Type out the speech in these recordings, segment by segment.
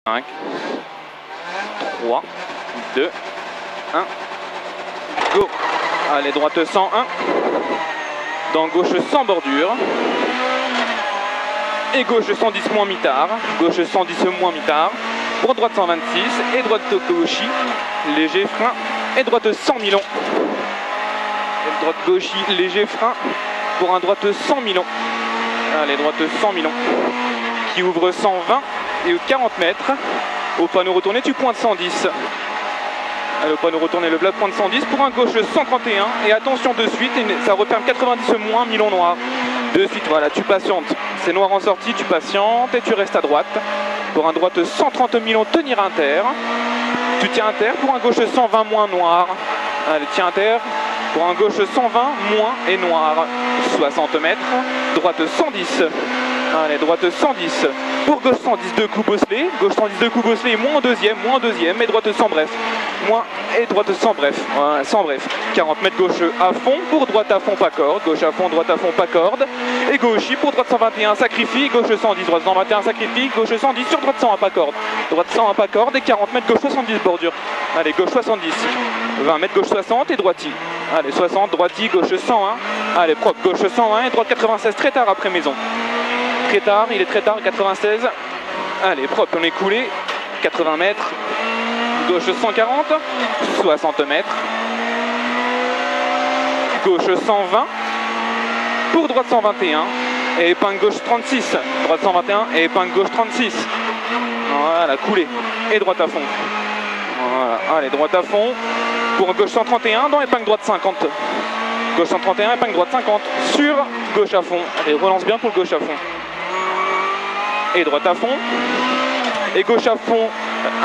5, 3, 2, 1, go. Allez, droite 101, dans gauche sans bordure, et gauche 110 moins mitard, gauche 110 moins mitard, pour droite 126, et droite gauchis, léger frein, et droite 100 000 ans. Et droite gauchis, léger frein, pour un droite 100 000 ans. Allez, droite 100 000 ans, qui ouvre 120 et 40 mètres. Au panneau retourné, tu pointes 110. Allez, au panneau retourné, le bloc pointe 110 pour un gauche 131. Et attention de suite, ça referme 90 moins, Milon noir. De suite, voilà, tu patientes. C'est noir en sortie, tu patientes et tu restes à droite. Pour un droite 130 Milon, tenir inter. Tu tiens inter pour un gauche 120 moins noir. Allez, tiens inter pour un gauche 120 moins et noir. 60 mètres, droite 110. Allez, droite 110. Pour gauche 110, 2 coups bosselés. Gauche 110, 2 coups bosselés, moins deuxième, et droite sans bref. Moins et droite sans bref. Ouais, sans bref. 40 mètres gauche à fond. Pour droite à fond, pas corde. Gauche à fond, droite à fond, pas corde. Et gauchis pour droite 121, sacrifie. Gauche 110, droite 121, sacrifie. Gauche 110 sur droite 101, pas corde. Droite 101, pas corde. Et 40 mètres gauche 70, bordure. Allez, gauche 70. 20 mètres gauche 60 et droiti. Allez, 60, droiti, gauche 101. Allez, propre, gauche 101 et droite 96, très tard après maison. Très tard, il est très tard, 96. Allez, propre, on est coulé. 80 mètres. Gauche 140. 60 mètres. Gauche 120. Pour droite 121. Et épingle gauche 36. Droite 121 et épingle gauche 36. Voilà, coulé. Et droite à fond. Voilà, allez, droite à fond. Pour gauche 131 dans épingle droite 50. Gauche 131, épingle droite 50. Sur gauche à fond. Allez, relance bien pour le gauche à fond. Et droite à fond. Et gauche à fond,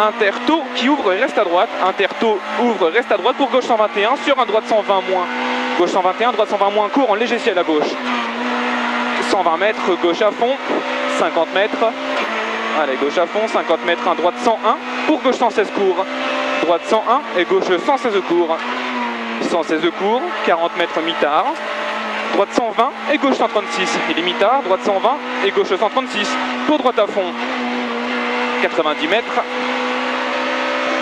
interto qui ouvre et reste à droite. Interto ouvre, reste à droite pour gauche 121 sur un droite 120 moins. Gauche 121, droite 120 moins court en léger ciel à gauche. 120 mètres, gauche à fond, 50 mètres. Allez, gauche à fond, 50 mètres, un droite 101 pour gauche 116 court. Droite 101 et gauche 116 court. 116 court, 40 mètres mitard. Droite 120 et gauche 136. Il est mitard, droite 120 et gauche 136. Pour droite à fond. 90 mètres.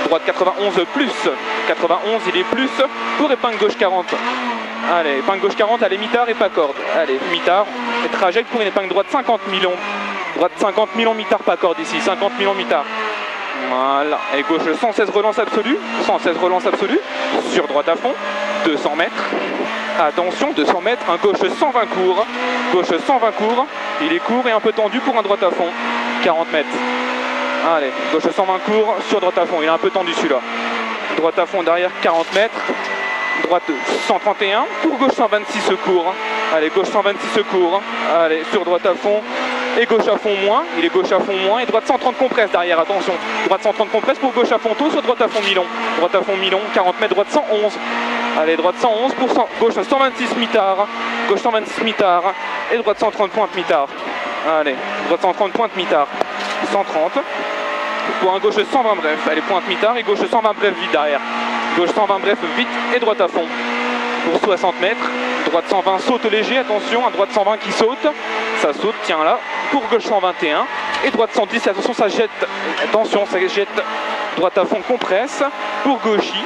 Droite 91 plus. 91, il est plus. Pour épingle gauche 40. Allez, épingle gauche 40, allez, mitard et pas corde. Allez, mitard et trajet pour une épingle droite 50 000 ans. Droite 50 000 ans, mitard, pas corde ici. 50 000 ans, mitard. Voilà, et gauche 116 relance absolue, 116 relance absolue, sur droite à fond, 200 mètres, attention, 200 mètres, un gauche 120 court, gauche 120 court, il est court et un peu tendu pour un droite à fond, 40 mètres, allez, gauche 120 court, sur droite à fond, il est un peu tendu celui-là, droite à fond derrière 40 mètres, droite 131, pour gauche 126 court, allez, gauche 126 court, allez, sur droite à fond, et gauche à fond moins, il est gauche à fond moins, et droite 130 compresse derrière, attention, droite 130 compresse pour gauche à fond tôt, sur droite à fond Milon, droite à fond Milon, 40 mètres, droite 111, allez, droite 111 pour gauche 126 mitard, gauche 126 mitard, et droite 130 pointe mitard, allez, droite 130 pointe mitard, 130, pour un gauche 120 bref, allez, pointe mitard, et gauche 120 bref vite derrière, gauche 120 bref vite, et droite à fond, pour 60 mètres, droite 120 saute léger, attention, un droite 120 qui saute, ça saute, tiens là, pour gauche 121, et droite 110, attention ça jette, attention ça jette, droite à fond compresse, pour gauchis,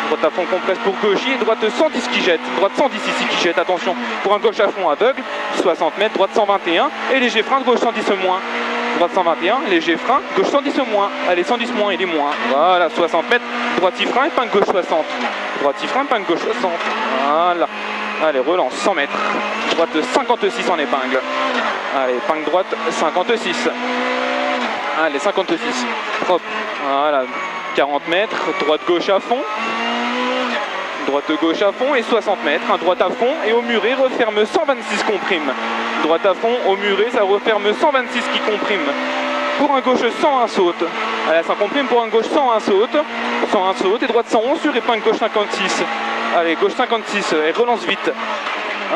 droite à fond compresse pour gauchis, et droite 110 qui jette, droite 110 ici qui jette, attention, pour un gauche à fond aveugle, 60 mètres, droite 121, et léger frein, gauche 110 moins, droite 121, léger frein, gauche 110 moins, allez 110 moins, il est moins, voilà, 60 mètres, droite y frein, épingle gauche 60, droite y frein, épingle gauche 60, voilà. Allez, relance, 100 mètres. Droite 56 en épingle. Allez, épingle droite 56. Allez, 56. Hop. Voilà, 40 mètres. Droite gauche à fond. Droite gauche à fond et 60 mètres. Un droite à fond et au muret referme 126 comprime. Droite à fond, au muret, ça referme 126 qui comprime. Pour un gauche 101 saute. Allez, ça comprime pour un gauche 101 saute. 101 saute et droite 111 sur épingle gauche 56. Allez, gauche 56 et relance vite.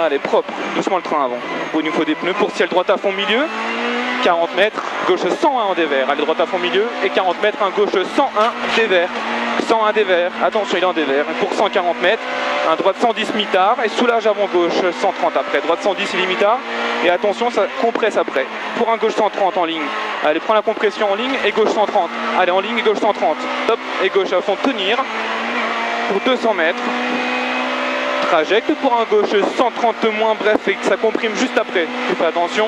Allez, propre, doucement le train avant. Il nous faut des pneus pour ciel droite à fond milieu. 40 mètres, gauche 101 en dévers. Allez, droite à fond milieu et 40 mètres, un gauche 101 dévers. 101 dévers, attention, il est en dévers. Pour 140 mètres, un droite 110 mitard et soulage avant gauche 130 après. Droite 110, il est mitard et attention, ça compresse après. Pour un gauche 130 en ligne, Allez, prends la compression en ligne et gauche 130. Allez, en ligne et gauche 130. Top, et gauche à fond, tenir. Pour 200 mètres. Trajecte pour un gauche 130 moins bref et que ça comprime juste après. Tu fais attention.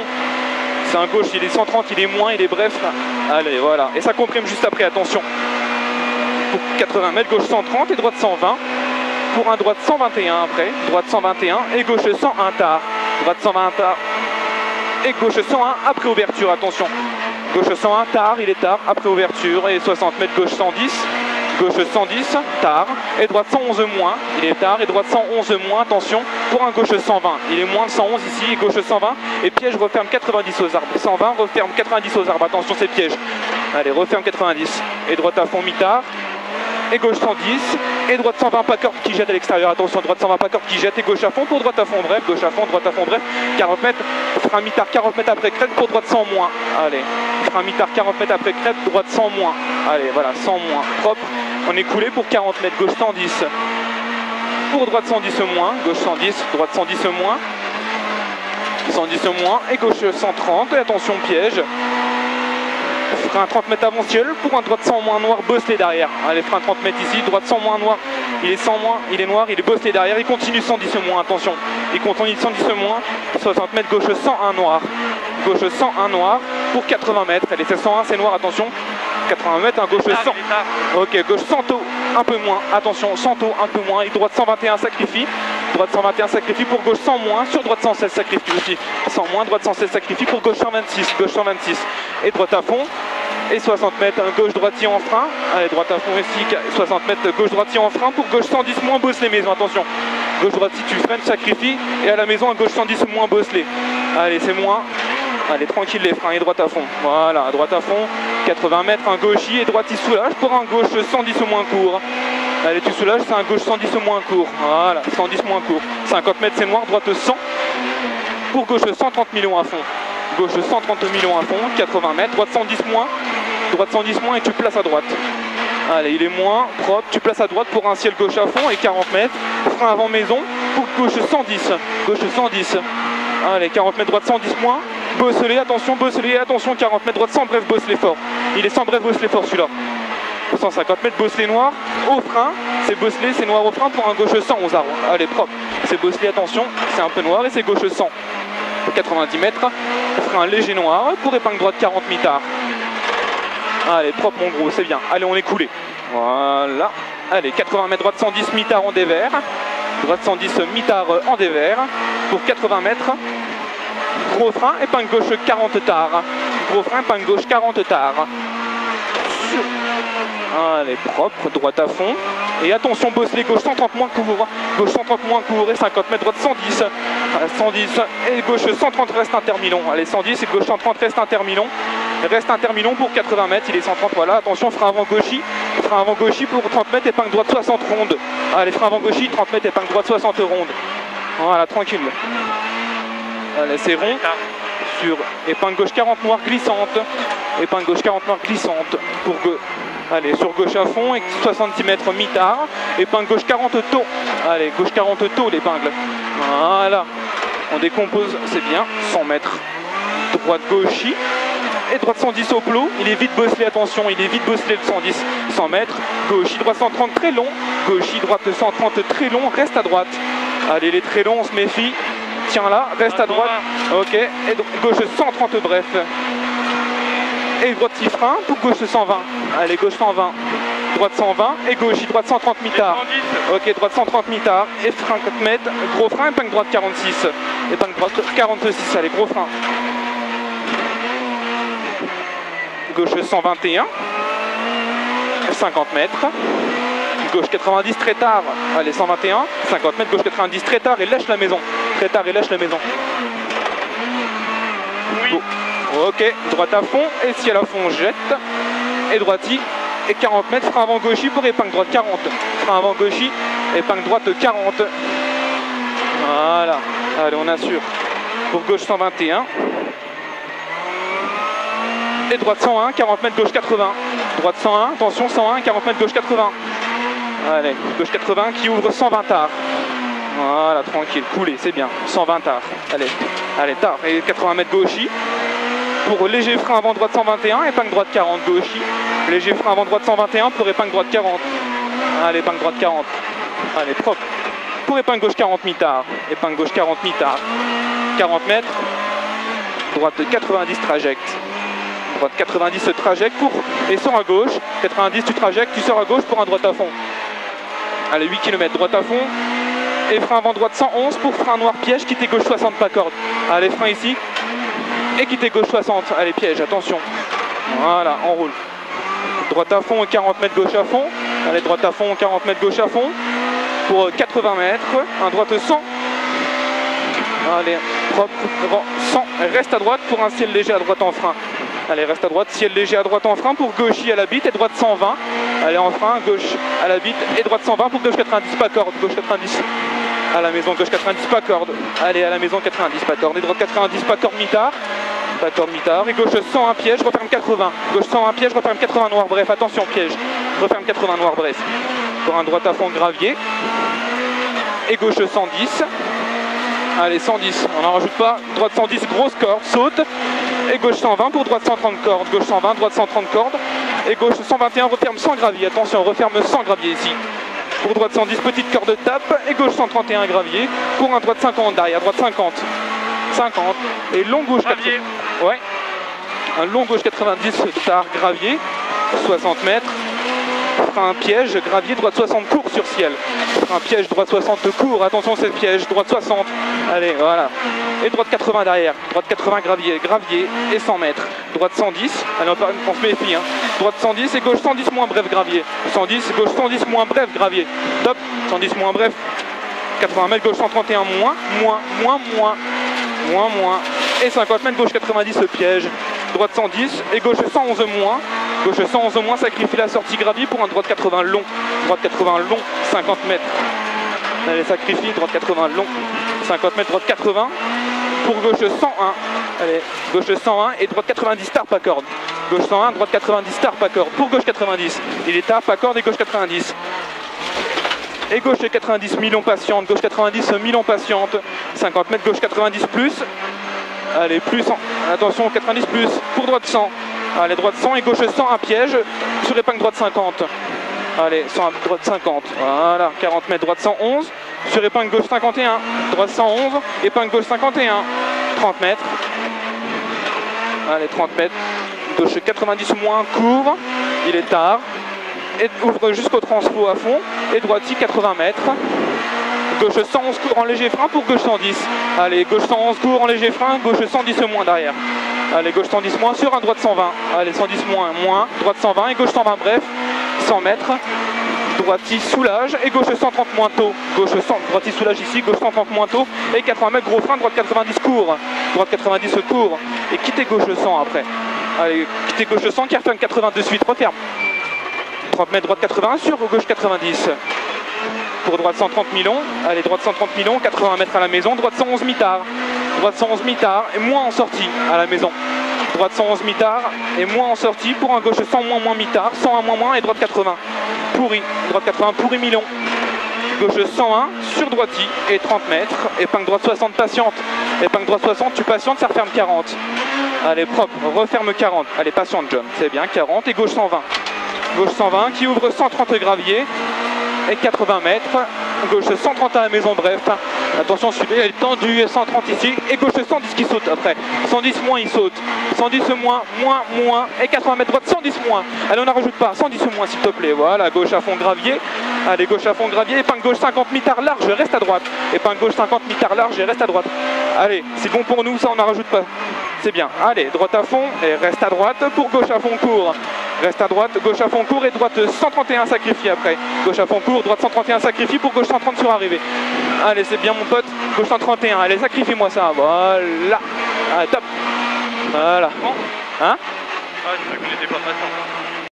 C'est un gauche, il est 130, il est moins, il est bref. Allez, voilà. Et ça comprime juste après, attention. Pour 80 mètres, gauche 130 et droite 120. Pour un droite 121 après. Droite 121 et gauche 101 tard. Droite 120 tard et gauche 101 après ouverture, attention. Gauche 101 tard, il est tard, après ouverture. Et 60 mètres, gauche 110. Gauche 110, tard, et droite 111 moins, il est tard, et droite 111 moins, attention, pour un gauche 120, il est moins de 111 ici, et gauche 120, et piège, referme 90 aux arbres, 120, referme 90 aux arbres, attention c'est piège, allez, referme 90, et droite à fond mi-tard, et gauche 110, et droite 120 pas corde qui jette à l'extérieur, attention, droite 120 pas corde qui jette, et gauche à fond pour droite à fond bref, gauche à fond, droite à fond bref, 40 mètres, frein mi-tard 40 mètres après crête pour droite 100 moins, allez, frein mi-tard 40 mètres après crête, droite 100 moins, allez, voilà, 100 moins, propre. On est coulé pour 40 mètres, gauche 110. Pour droite 110 moins, gauche 110, droite 110 moins. 110 moins et gauche 130. Et attention piège. Frein 30 mètres avant ciel pour un droite 100 moins noir, bosselé derrière. Allez, frein 30 mètres ici, droite 100 moins noir. Il est 100 moins, il est noir, il est bosselé derrière. Il continue 110 moins, attention. Il continue 110 moins. 60 mètres, gauche 101 noir. Gauche 101 noir pour 80 mètres. Allez, c'est 101, c'est noir, attention. 80 mètres, un gauche 100. Ok, gauche 100 taux, un peu moins. Attention, 100 taux, un peu moins. Et droite 121 sacrifie. Droite 121 sacrifie pour gauche 100 moins. Sur droite 116 sacrifie aussi. 100 moins, droite 116 sacrifie pour gauche 126. Gauche 126. Et droite à fond. Et 60 mètres, un gauche droitier en frein. Allez, droite à fond ici. 60 mètres, gauche droitier en frein pour gauche 110 moins, bosselé maison. Attention. Gauche droitier, tu freines, sacrifie. Et à la maison, un gauche 110 moins, bosselé. Allez, c'est moins. Allez, tranquille les freins et droite à fond. Voilà, droite à fond, 80 mètres, un gauchis et droite il soulage pour un gauche 110 moins court. Allez, tu soulages, c'est un gauche 110 moins court. Voilà, 110 moins court. 50 mètres, c'est noir, droite 100. Pour gauche 130 millions à fond. Gauche 130 millions à fond, 80 mètres, droite 110 moins. Droite 110 moins et tu places à droite. Allez, il est moins propre, tu places à droite pour un ciel gauche à fond et 40 mètres. Frein avant maison pour gauche 110. Gauche 110. Allez, 40 mètres, droite 110 moins. Bosselé, attention, 40 mètres droite sans bref, bosselé fort. Il est sans bref, bosselé fort celui-là. 150 mètres, bosselé noir, au frein, c'est bosselé, c'est noir au frein pour un gauche 100 aux arbres. Allez, propre, c'est bosselé, attention, c'est un peu noir et c'est gauche 100. 90 mètres, frein léger noir pour épingle droite 40 mi-tard. Allez, propre mon gros, c'est bien. Allez, on est coulé. Voilà. Allez, 80 mètres, droite 110 mi-tard en dévers. Droite 110 mi-tard en dévers pour 80 mètres. Gros frein, épingle gauche 40 tard. Gros frein, épingle gauche 40 tard. Allez, propre, droite à fond. Et attention, bosselé, gauche 130 moins court. Gauche 130 moins court et 50 mètres, droite 110. 110 et gauche 130 reste intermilon. Allez, 110 et gauche 130 reste intermilon. Reste intermilon pour 80 mètres, il est 130, voilà. Attention, frein avant gauchis. Frein avant gauchis pour 30 mètres, épingle droite 60 ronde. Allez, frein avant gauchis, 30 mètres, épingle droite 60 ronde. Voilà, tranquille. Allez, c'est rond. Sur épingle gauche 40 noire glissante. Épingle gauche 40 noire glissante. Pour allez, sur gauche à fond, et 70 mètres mi-tard. Épingle gauche 40 taux. Allez, gauche 40 taux l'épingle. Voilà. On décompose, c'est bien. 100 mètres. Droite gauchis. Et droite 110 au plot. Il est vite bosselé, attention, il est vite bosselé le 110. 100 mètres. Gauchis, droite 130 très long. Gauchis, droite 130 très long. Reste à droite. Allez, les très longs, on se méfie. Tiens là, reste à droite. Ok. Et gauche 130 bref. Et droite 6 frein pour gauche 120. Allez, gauche 120. Droite 120 et gauche, droite 130 mi-tard. Ok, droite 130 mi-tard. Et frein 4 mètres. Gros frein, épingle droite 46. Épingle droite 46. Allez, gros frein. Gauche 121. 50 mètres. Gauche 90 très tard. Allez, 121. 50 mètres, gauche 90 très tard et lâche la maison. Très tard et lâche la maison. Oui. Go. Ok, droite à fond et ciel à fond, jette. Et droiti. Et 40 mètres, frein avant gauchis pour épingle droite 40. Frein avant gauchis, épingle droite 40. Voilà. Allez, on assure. Pour gauche 121. Et droite 101, 40 mètres, gauche 80. Droite 101, attention 101, 40 mètres, gauche 80. Allez, gauche 80 qui ouvre 120 tard. Voilà, tranquille, coulé, c'est bien. 120 tard. Allez, allez, tard. Et 80 mètres gauchis. pour léger frein avant droite 121, épingle droite 40, gauchis. Léger frein avant droite 121 pour épingle droite 40. Allez, épingle droite 40. Allez, propre. Pour épingle gauche 40 mi-tard. Épingle gauche 40 mi-tard. 40 mètres. Droite 90 trajecte. Droite 90 trajecte pour et sors à gauche. 90 tu trajectes, tu sors à gauche pour un droite à fond. Allez, 8 km droite à fond. Et frein avant droite 111 pour frein noir piège, quitter gauche 60 pas corde. Allez, frein ici. Et quitter gauche 60. Allez, piège, attention. Voilà, on roule. Droite à fond, 40 mètres gauche à fond. Allez, droite à fond, 40 mètres gauche à fond. Pour 80 mètres. Un droite 100. Allez, propre, 100. Reste à droite pour un ciel léger à droite en frein. Allez, reste à droite, ciel léger à droite en frein pour gauchis à la bite et droite 120. Allez, en frein, gauche à la bite et droite 120 pour gauche 90, pas corde. Gauche 90 à la maison, gauche 90, pas corde. Allez, à la maison 90, pas corde. Et droite 90, pas corde mi-tard. Pas corde mi-tard. Et gauche 101 piège, referme 80. Gauche 101 piège, referme 80 noir, bref, attention, piège. Referme 80 noir, bref. Pour un droite à fond gravier. Et gauche 110. Allez, 110, on n'en rajoute pas. Droite 110, grosse corde, saute. Et gauche 120 pour droite 130 cordes. Gauche 120, droite 130 cordes. Et gauche 121, referme 100 gravier. Attention, referme 100 gravier ici. Pour droite 110, petite corde de tape. Et gauche 131 gravier. Pour un droite 50 derrière. Droite 50. 50. Et long gauche 90. Ouais. Un long gauche 90 tard gravier. 60 mètres. Frein piège, gravier, droite 60 court sur ciel. Frein piège, droite 60 court, attention c'est le piège, droite 60. Allez, voilà. Et droite 80 derrière, droite 80 gravier, gravier et 100 mètres. Droite 110, allez on se méfie, hein. Droite 110 et gauche 110 moins bref gravier. 110, gauche 110 moins bref gravier. Top, 110 moins bref. 80 mètres, gauche 131 moins. Et 50 mètres, gauche 90 le piège. Droite 110 et gauche 111 moins. Gauche 111 moins, sacrifie la sortie gravier pour un droite 80 long. Droite 80 long, 50 mètres. Allez, sacrifie, droite 80 long, 50 mètres, droite 80. Pour gauche 101. Allez, gauche 101 et droite 90 tard pas corde. Gauche 101, droite 90 tard pas corde. Pour gauche 90. Il est tard pas corde et gauche 90. Et gauche 90, million patiente. Gauche 90, million patiente. 50 mètres, gauche 90 plus. Allez, plus, attention, 90 plus. Pour droite 100. Allez, droite 100 et gauche 100, un piège. Sur épingle droite 50. Allez, 100 droite 50. Voilà, 40 mètres, droite 111. Sur épingle gauche 51. Droite 111, épingle gauche 51. 30 mètres. Allez, 30 mètres. Gauche 90 moins, court. Il est tard. Et ouvre jusqu'au transfo à fond. Et droite 80 mètres. Gauche 111 court en léger frein pour gauche 110. Allez, gauche 111 court en léger frein, gauche 110 moins derrière. Allez, gauche 110 moins sur un droite 120. Allez, 110 moins, droite 120 et gauche 120 bref. 100 mètres. Droite soulage et gauche 130 moins tôt. Gauche 100, droite soulage ici, gauche 130 moins tôt. Et 80 mètres, gros frein, droite 90 court. Droite 90 court. Et quittez gauche 100 après. Allez, quittez gauche 100 qui referme 80 de suite, referme. 30 mètres, droite 80 sur gauche 90. Pour droite 130 millions, allez droite 130 millions, 80 mètres à la maison, droite 111 mi-tard, droite 111 mi-tard et moins en sortie à la maison. Droite 111 mi-tard et moins en sortie pour un gauche 100 moins mi-tard, 101 moins et droite 80. Pourri, droite 80 pourri million. Gauche 101 sur droiti et 30 mètres, épingle droite 60 patiente. Épingle droite 60, tu patientes, ça referme 40. Allez propre, referme 40. Allez patiente John, c'est bien, 40 et gauche 120. Gauche 120 qui ouvre 130 gravier. Et 80 mètres, gauche 130 à la maison, bref, attention celui-là il est tendu, 130 ici, et gauche 110 qui saute après, 110 moins il saute, 110 moins, et 80 mètres droite, 110 moins, allez on n'en rajoute pas, 110 moins s'il te plaît, voilà, gauche à fond gravier, allez gauche à fond gravier, épingle gauche 50 mi-tard large, reste à droite, épingle gauche 50 mi-tard large et reste à droite, allez, c'est bon pour nous, ça on n'en rajoute pas, c'est bien, allez, droite à fond, et reste à droite pour gauche à fond court. Reste à droite, gauche à fond court et droite 131 sacrifie après. Gauche à fond court, droite 131 sacrifie pour gauche 130 sur arrivée. Allez, c'est bien mon pote, gauche 131. Allez, sacrifie-moi ça. Voilà. Allez, top. Voilà. Hein? Ah, je crois que j'étais pas patient.